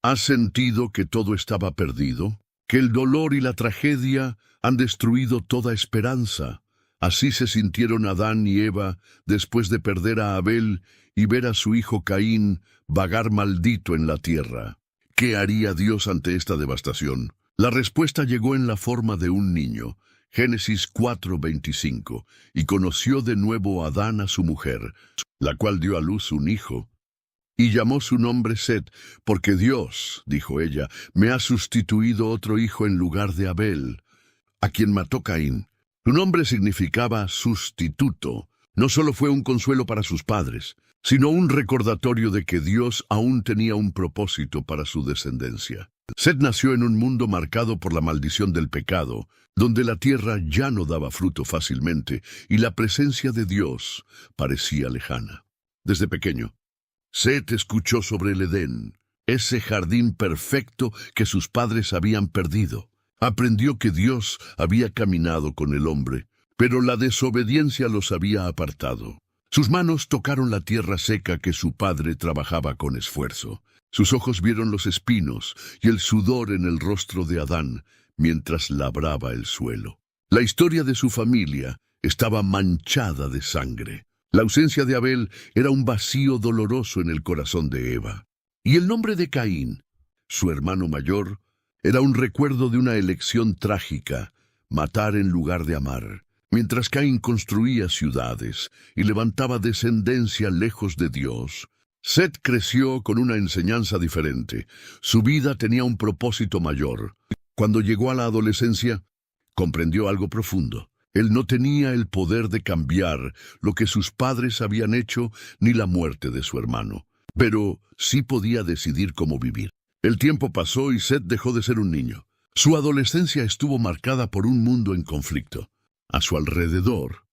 ¿Has sentido que todo estaba perdido? ¿Que el dolor y la tragedia han destruido toda esperanza? Así se sintieron Adán y Eva después de perder a Abel y ver a su hijo Caín vagar maldito en la tierra. ¿Qué haría Dios ante esta devastación? La respuesta llegó en la forma de un niño. Génesis 4:25. Y conoció de nuevo Adán a su mujer, la cual dio a luz un hijo. Y llamó su nombre Set, porque Dios, dijo ella, me ha sustituido otro hijo en lugar de Abel, a quien mató Caín. Su nombre significaba sustituto. No solo fue un consuelo para sus padres, sino un recordatorio de que Dios aún tenía un propósito para su descendencia. Set nació en un mundo marcado por la maldición del pecado, donde la tierra ya no daba fruto fácilmente y la presencia de Dios parecía lejana. Desde pequeño, Set escuchó sobre el Edén, ese jardín perfecto que sus padres habían perdido. Aprendió que Dios había caminado con el hombre, pero la desobediencia los había apartado. Sus manos tocaron la tierra seca que su padre trabajaba con esfuerzo. Sus ojos vieron los espinos y el sudor en el rostro de Adán mientras labraba el suelo. La historia de su familia estaba manchada de sangre. La ausencia de Abel era un vacío doloroso en el corazón de Eva. Y el nombre de Caín, su hermano mayor, era un recuerdo de una elección trágica, matar en lugar de amar. Mientras Caín construía ciudades y levantaba descendencia lejos de Dios, Set creció con una enseñanza diferente. Su vida tenía un propósito mayor. Cuando llegó a la adolescencia, comprendió algo profundo. Él no tenía el poder de cambiar lo que sus padres habían hecho ni la muerte de su hermano, pero sí podía decidir cómo vivir. El tiempo pasó y Set dejó de ser un niño. Su adolescencia estuvo marcada por un mundo en conflicto. A su alrededor,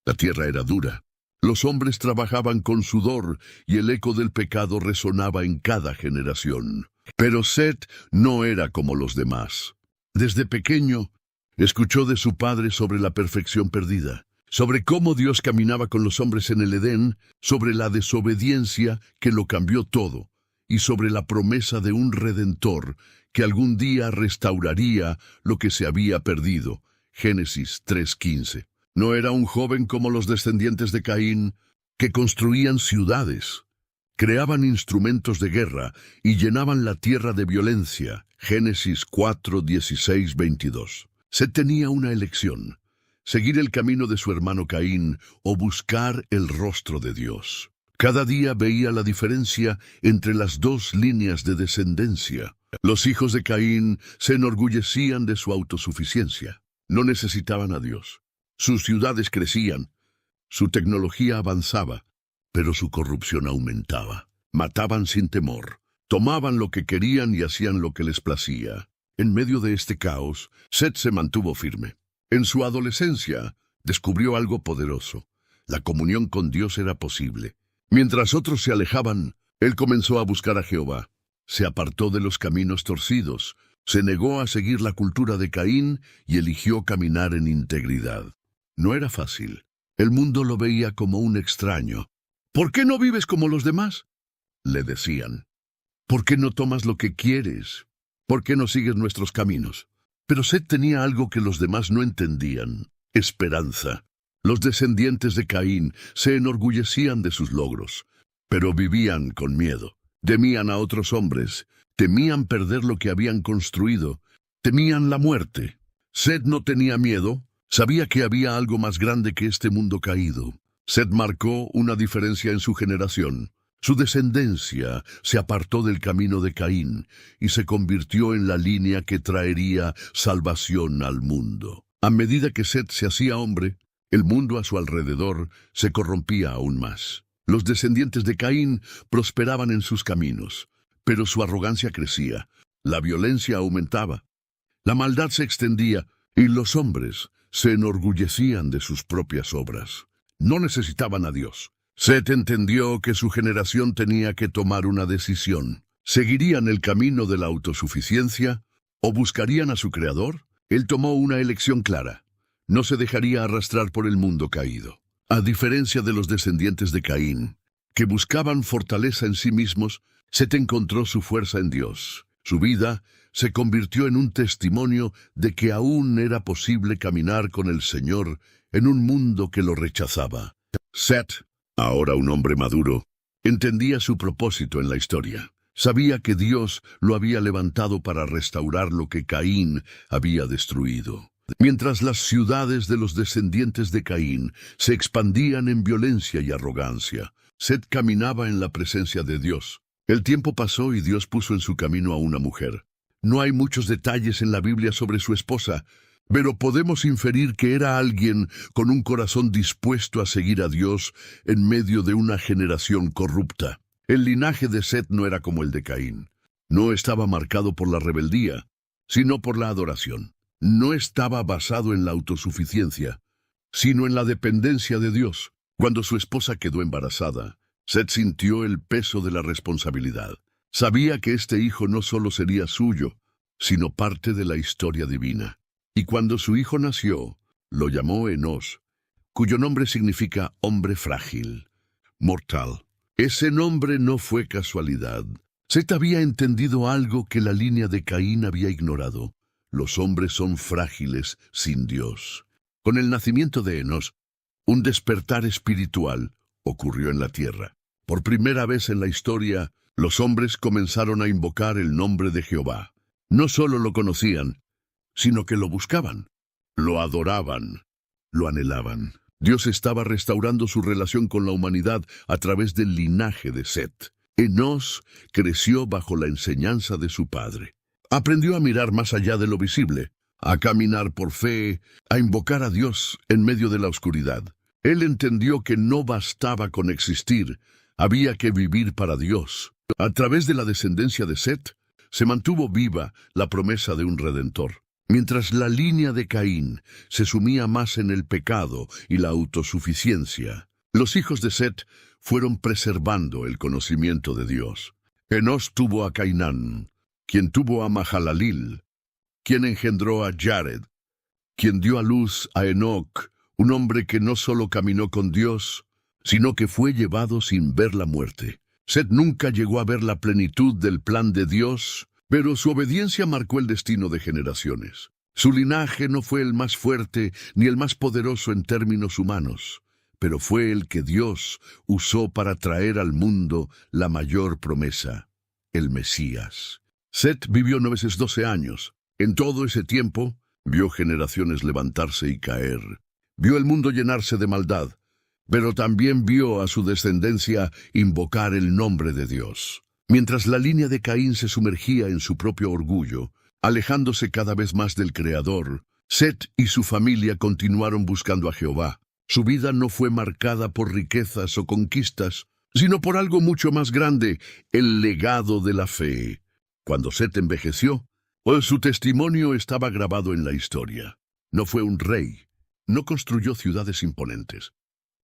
la tierra era dura. Los hombres trabajaban con sudor y el eco del pecado resonaba en cada generación. Pero Set no era como los demás. Desde pequeño, escuchó de su padre sobre la perfección perdida, sobre cómo Dios caminaba con los hombres en el Edén, sobre la desobediencia que lo cambió todo, y sobre la promesa de un Redentor que algún día restauraría lo que se había perdido. Génesis 3:15. No era un joven como los descendientes de Caín, que construían ciudades, creaban instrumentos de guerra y llenaban la tierra de violencia. Génesis 4:16-22. Set tenía una elección: seguir el camino de su hermano Caín o buscar el rostro de Dios. Cada día veía la diferencia entre las dos líneas de descendencia. Los hijos de Caín se enorgullecían de su autosuficiencia. No necesitaban a Dios. Sus ciudades crecían, su tecnología avanzaba, pero su corrupción aumentaba. Mataban sin temor, tomaban lo que querían y hacían lo que les placía. En medio de este caos, Set se mantuvo firme. En su adolescencia, descubrió algo poderoso. La comunión con Dios era posible. Mientras otros se alejaban, él comenzó a buscar a Jehová. Se apartó de los caminos torcidos, se negó a seguir la cultura de Caín y eligió caminar en integridad. No era fácil. El mundo lo veía como un extraño. ¿Por qué no vives como los demás?, le decían. ¿Por qué no tomas lo que quieres? ¿Por qué no sigues nuestros caminos? Pero Set tenía algo que los demás no entendían: esperanza. Los descendientes de Caín se enorgullecían de sus logros, pero vivían con miedo. Temían a otros hombres, temían perder lo que habían construido, temían la muerte. Set no tenía miedo, sabía que había algo más grande que este mundo caído. Set marcó una diferencia en su generación. Su descendencia se apartó del camino de Caín y se convirtió en la línea que traería salvación al mundo. A medida que Set se hacía hombre, el mundo a su alrededor se corrompía aún más. Los descendientes de Caín prosperaban en sus caminos, pero su arrogancia crecía, la violencia aumentaba, la maldad se extendía y los hombres se enorgullecían de sus propias obras. No necesitaban a Dios. Set entendió que su generación tenía que tomar una decisión. ¿Seguirían el camino de la autosuficiencia o buscarían a su Creador? Él tomó una elección clara. No se dejaría arrastrar por el mundo caído. A diferencia de los descendientes de Caín, que buscaban fortaleza en sí mismos, Set encontró su fuerza en Dios. Su vida se convirtió en un testimonio de que aún era posible caminar con el Señor en un mundo que lo rechazaba. Set, ahora un hombre maduro, entendía su propósito en la historia. Sabía que Dios lo había levantado para restaurar lo que Caín había destruido. Mientras las ciudades de los descendientes de Caín se expandían en violencia y arrogancia, Set caminaba en la presencia de Dios. El tiempo pasó y Dios puso en su camino a una mujer. No hay muchos detalles en la Biblia sobre su esposa, pero podemos inferir que era alguien con un corazón dispuesto a seguir a Dios en medio de una generación corrupta. El linaje de Set no era como el de Caín. No estaba marcado por la rebeldía, sino por la adoración. No estaba basado en la autosuficiencia, sino en la dependencia de Dios. Cuando su esposa quedó embarazada, Set sintió el peso de la responsabilidad. Sabía que este hijo no solo sería suyo, sino parte de la historia divina. Y cuando su hijo nació, lo llamó Enos, cuyo nombre significa hombre frágil, mortal. Ese nombre no fue casualidad. Set había entendido algo que la línea de Caín había ignorado. Los hombres son frágiles sin Dios. Con el nacimiento de Enos, un despertar espiritual ocurrió en la tierra. Por primera vez en la historia, los hombres comenzaron a invocar el nombre de Jehová. No solo lo conocían, sino que lo buscaban, lo adoraban, lo anhelaban. Dios estaba restaurando su relación con la humanidad a través del linaje de Set. Enos creció bajo la enseñanza de su padre. Aprendió a mirar más allá de lo visible, a caminar por fe, a invocar a Dios en medio de la oscuridad. Él entendió que no bastaba con existir, había que vivir para Dios. A través de la descendencia de Set, se mantuvo viva la promesa de un Redentor. Mientras la línea de Caín se sumía más en el pecado y la autosuficiencia, los hijos de Set fueron preservando el conocimiento de Dios. Enos tuvo a Cainán, quien tuvo a Mahalalil, quien engendró a Jared, quien dio a luz a Enoc, un hombre que no solo caminó con Dios, sino que fue llevado sin ver la muerte. Set nunca llegó a ver la plenitud del plan de Dios, pero su obediencia marcó el destino de generaciones. Su linaje no fue el más fuerte ni el más poderoso en términos humanos, pero fue el que Dios usó para traer al mundo la mayor promesa, el Mesías. Set vivió 912 años. En todo ese tiempo, vio generaciones levantarse y caer. Vio el mundo llenarse de maldad, pero también vio a su descendencia invocar el nombre de Dios. Mientras la línea de Caín se sumergía en su propio orgullo, alejándose cada vez más del Creador, Set y su familia continuaron buscando a Jehová. Su vida no fue marcada por riquezas o conquistas, sino por algo mucho más grande, el legado de la fe. Cuando Set envejeció, su testimonio estaba grabado en la historia. No fue un rey, no construyó ciudades imponentes,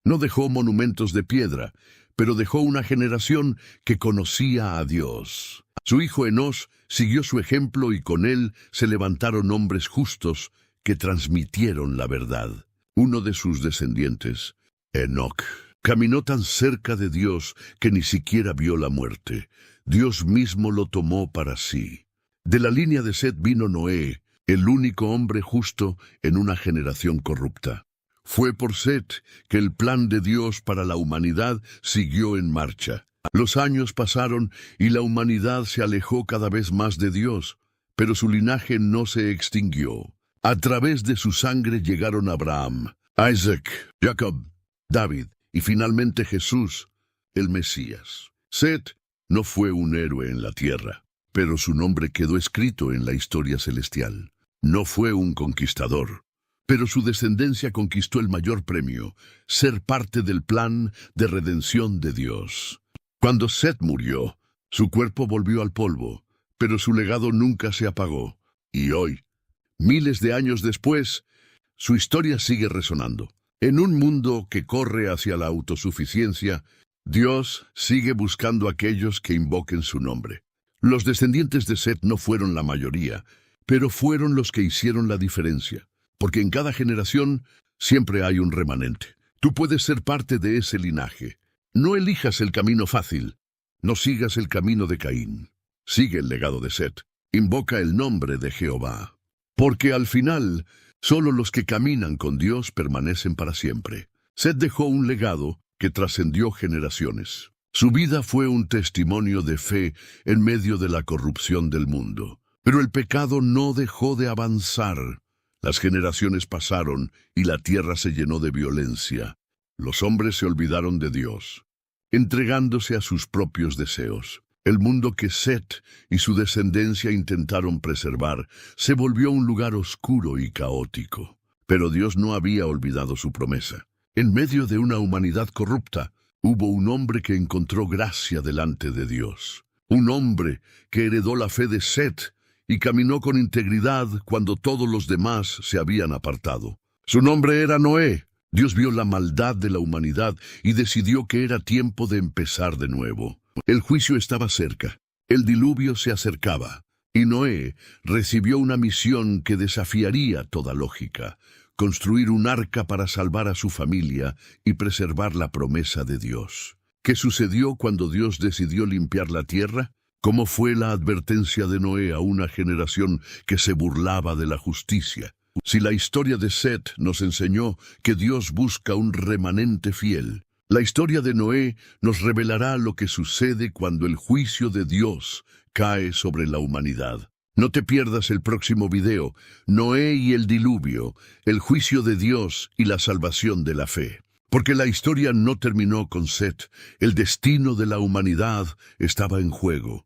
no dejó monumentos de piedra, pero dejó una generación que conocía a Dios. Su hijo Enos siguió su ejemplo y con él se levantaron hombres justos que transmitieron la verdad. Uno de sus descendientes, Enoc, caminó tan cerca de Dios que ni siquiera vio la muerte. Dios mismo lo tomó para sí. De la línea de Set vino Noé, el único hombre justo en una generación corrupta. Fue por Set que el plan de Dios para la humanidad siguió en marcha. Los años pasaron y la humanidad se alejó cada vez más de Dios, pero su linaje no se extinguió. A través de su sangre llegaron Abraham, Isaac, Jacob, David y finalmente Jesús, el Mesías. Set no fue un héroe en la tierra, pero su nombre quedó escrito en la historia celestial. No fue un conquistador, pero su descendencia conquistó el mayor premio, ser parte del plan de redención de Dios. Cuando Set murió, su cuerpo volvió al polvo, pero su legado nunca se apagó. Y hoy, miles de años después, su historia sigue resonando. En un mundo que corre hacia la autosuficiencia, Dios sigue buscando a aquellos que invoquen su nombre. Los descendientes de Set no fueron la mayoría, pero fueron los que hicieron la diferencia. Porque en cada generación siempre hay un remanente. Tú puedes ser parte de ese linaje. No elijas el camino fácil, No sigas el camino de Caín. Sigue el legado de Set. Invoca el nombre de Jehová. Porque al final, solo los que caminan con Dios permanecen para siempre. Set dejó un legado que trascendió generaciones. Su vida fue un testimonio de fe en medio de la corrupción del mundo. Pero el pecado no dejó de avanzar. Las generaciones pasaron y la tierra se llenó de violencia. Los hombres se olvidaron de Dios, entregándose a sus propios deseos. El mundo que Set y su descendencia intentaron preservar se volvió un lugar oscuro y caótico. Pero Dios no había olvidado su promesa. En medio de una humanidad corrupta, hubo un hombre que encontró gracia delante de Dios. Un hombre que heredó la fe de Set y caminó con integridad cuando todos los demás se habían apartado. Su nombre era Noé. Dios vio la maldad de la humanidad y decidió que era tiempo de empezar de nuevo. El juicio estaba cerca, el diluvio se acercaba, y Noé recibió una misión que desafiaría toda lógica: construir un arca para salvar a su familia y preservar la promesa de Dios. ¿Qué sucedió cuando Dios decidió limpiar la tierra? ¿Cómo fue la advertencia de Noé a una generación que se burlaba de la justicia? Si la historia de Set nos enseñó que Dios busca un remanente fiel, la historia de Noé nos revelará lo que sucede cuando el juicio de Dios cae sobre la humanidad. No te pierdas el próximo video: Noé y el diluvio, el juicio de Dios y la salvación de la fe. Porque la historia no terminó con Set, el destino de la humanidad estaba en juego.